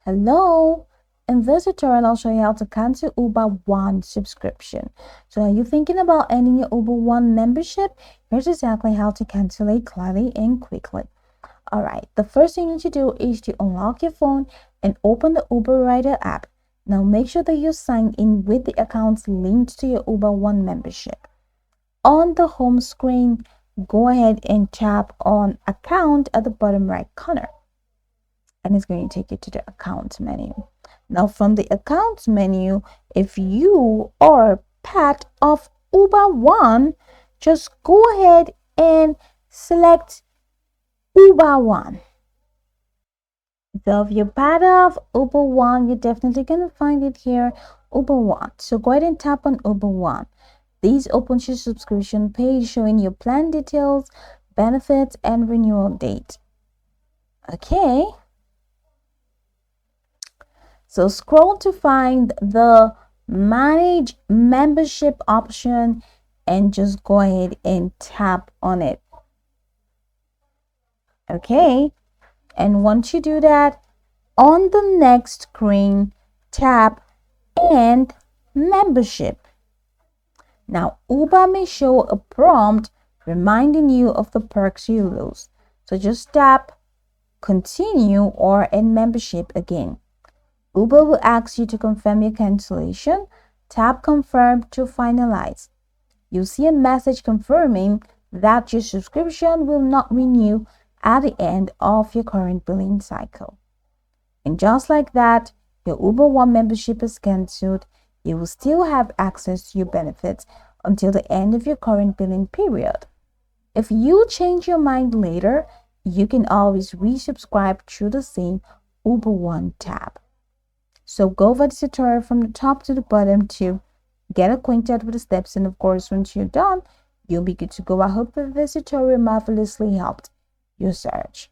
Hello! In this tutorial, I'll show you how to cancel Uber One subscription. So are you thinking about ending your Uber One membership? Here's exactly how to cancel it clearly and quickly. Alright, the first thing you need to do is to unlock your phone and open the Uber Rider app. Now make sure that you sign in with the accounts linked to your Uber One membership. On the home screen, go ahead and tap on Account at the bottom right corner, and it's going to take you to the account menu. Now from the accounts menu, if you are part of Uber One, just go ahead and select Uber One. So if you're part of Uber One, you're definitely going to find it here, Uber One. So go ahead and tap on Uber One. This opens your subscription page showing your plan details, benefits, and renewal date. Okay. So scroll to find the manage membership option and just go ahead and tap on it. Okay. And once you do that, on the next screen, tap End Membership. Now, Uber may show a prompt reminding you of the perks you lose. So just tap Continue or End Membership again. Uber will ask you to confirm your cancellation. Tap Confirm to finalize. You'll see a message confirming that your subscription will not renew at the end of your current billing cycle. And just like that, your Uber One membership is cancelled. You will still have access to your benefits until the end of your current billing period. If you change your mind later, you can always resubscribe through the same Uber One tab. So go over the tutorial from the top to the bottom to get acquainted with the steps, and of course, once you're done, you'll be good to go. I hope that this tutorial marvelously helped your search.